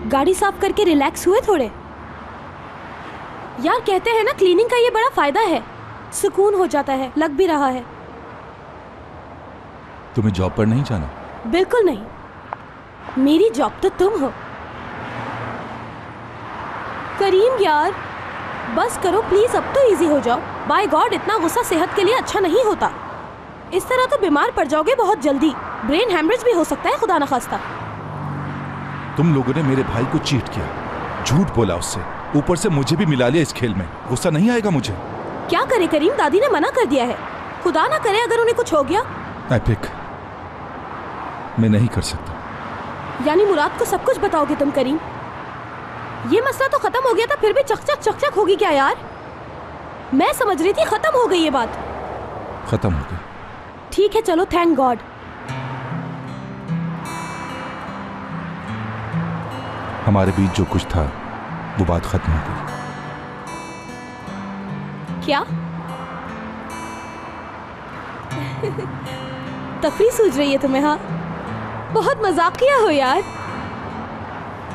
गाड़ी साफ करके रिलैक्स हुए थोड़े? यार कहते हैं ना क्लीनिंग का ये बड़ा फायदा है, सुकून हो जाता है, लग भी रहा है। तुम्हें जॉब पर नहीं जाना? बिल्कुल नहीं, मेरी जॉब तो तुम हो। करीम यार बस करो प्लीज, अब तो इजी हो जाओ। बाय गॉड, इतना गुस्सा सेहत के लिए अच्छा नहीं होता। इस तरह तो बीमार पड़ जाओगे बहुत जल्दी, ब्रेन हैमरेज भी हो सकता है खुदा न खास्ता। तुम लोगों ने मेरे भाई को चीट किया, झूठ बोला उससे, ऊपर से मुझे भी मिला लिया इस खेल में। गुस्सा नहीं आएगा मुझे? क्या करे करीम, दादी ने मना कर दिया है। खुदा ना करे अगर उन्हें कुछ हो गया। एपिक, मैं नहीं कर सकता। यानी मुराद को सब कुछ बताओगे तुम करीम? ये मसला तो खत्म हो गया था, फिर भी चकचक होगी क्या यार? मैं समझ रही थी खत्म हो गई ये बात। खत्म हो गई। ठीक है चलो, थैंक गॉड। हमारे बीच जो कुछ था वो बात खत्म हो गई। क्या? तफरी सूझ रही है तुम्हें? हाँ, बहुत मजाकिया हो यार।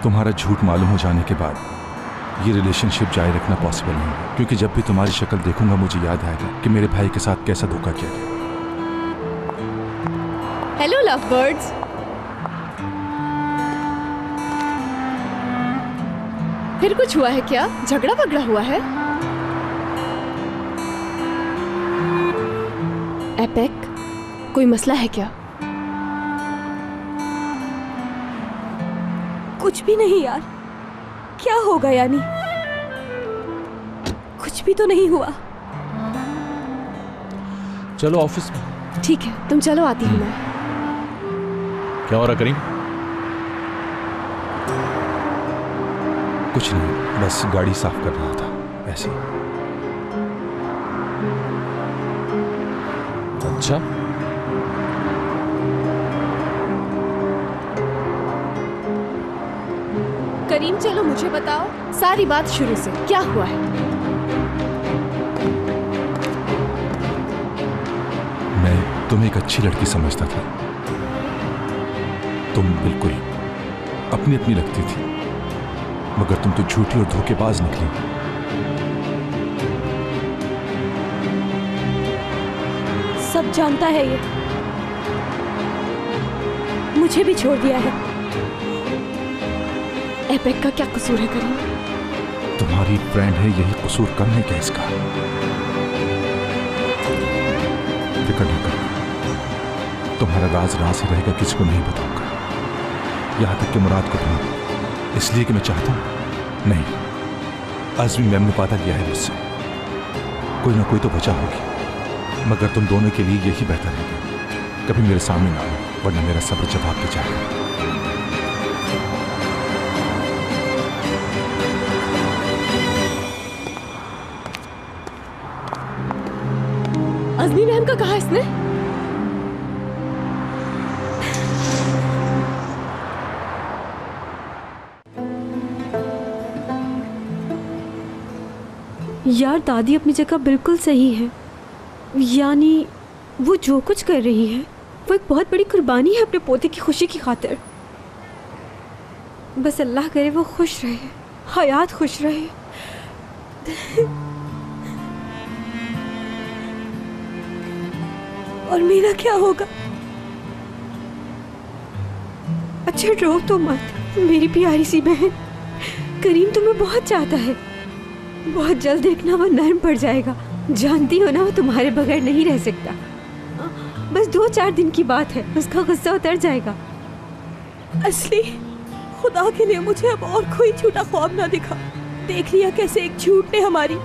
तुम्हारा झूठ मालूम हो जाने के बाद ये रिलेशनशिप जारी रखना पॉसिबल नहीं है, क्योंकि जब भी तुम्हारी शक्ल देखूंगा मुझे याद आएगा कि मेरे भाई के साथ कैसा धोखा किया गया। Hello love birds. फिर कुछ हुआ है क्या? झगड़ा वगड़ा हुआ है? एपिक, कोई मसला है क्या? कुछ भी नहीं यार, क्या होगा यानी? कुछ भी तो नहीं हुआ। चलो ऑफिस में। ठीक है, तुम चलो, आती हूँ मैं। क्या हो रहा करीम? कुछ नहीं, बस गाड़ी साफ कर रहा था ऐसे ही। अच्छा, करीम चलो मुझे बताओ सारी बात शुरू से, क्या हुआ है? मैं तुम्हें एक अच्छी लड़की समझता था, तुम बिल्कुल अपनी अपनी लगती थी, मगर तुम तो झूठी और धोखेबाज निकली। सब जानता है ये, मुझे भी छोड़ दिया है। एपिक का क्या कसूर है करीम? तुम्हारी फ्रेंड है, यही कसूर कम है क्या इसका? फिक्र ना करो, तुम्हारा राज राज ही रहेगा, किसी को नहीं बताऊंगा, यहां तक कि मुराद को भी, इसलिए कि मैं चाहता हूं। नहीं, आज़मी मैम ने वादा किया है मुझसे, कोई ना कोई तो वजह होगी, मगर तुम दोनों के लिए यही बेहतर है कि कभी मेरे सामने ना आओ, वरना मेरा सब्र जवाब दे जाएगा। अज़मी मैम का कहा इसने? यार दादी अपनी जगह बिल्कुल सही है, यानी वो जो कुछ कर रही है वो एक बहुत बड़ी कुर्बानी है अपने पोते की खुशी की खातिर। बस अल्लाह करे वो खुश रहे, हयात खुश रहे। और मेरा क्या होगा? अच्छा रो तो मत मेरी प्यारी सी बहन, करीम तुम्हें बहुत चाहता है, बहुत जल्द देखना वो नर्म पड़ जाएगा। जानती हो ना वो तुम्हारे बगैर नहीं रह सकता, बस 2-4 दिन की बात है, उसका गुस्सा उतर जाएगा। असली खुदा के लिए मुझे अब और कोई झूठा ख्वाब ना दिखा। देख लिया कैसे एक झूठ ने हमारी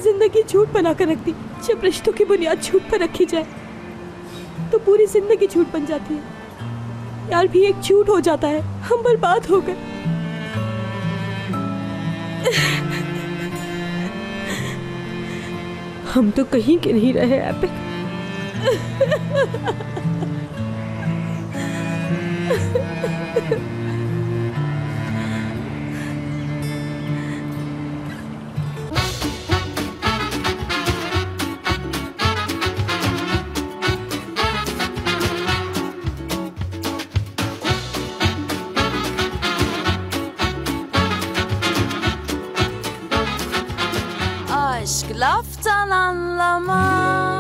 जिंदगी झूठ बना कर रख दी। जब रिश्तों की बुनियाद झूठ पर रखी जाए तो पूरी जिंदगी झूठ बन जाती है। यार भी एक झूठ हो जाता है, हम बर्बाद हो गए। हम तो कहीं के नहीं रहे एपिक। Aşk laftan anlamaz.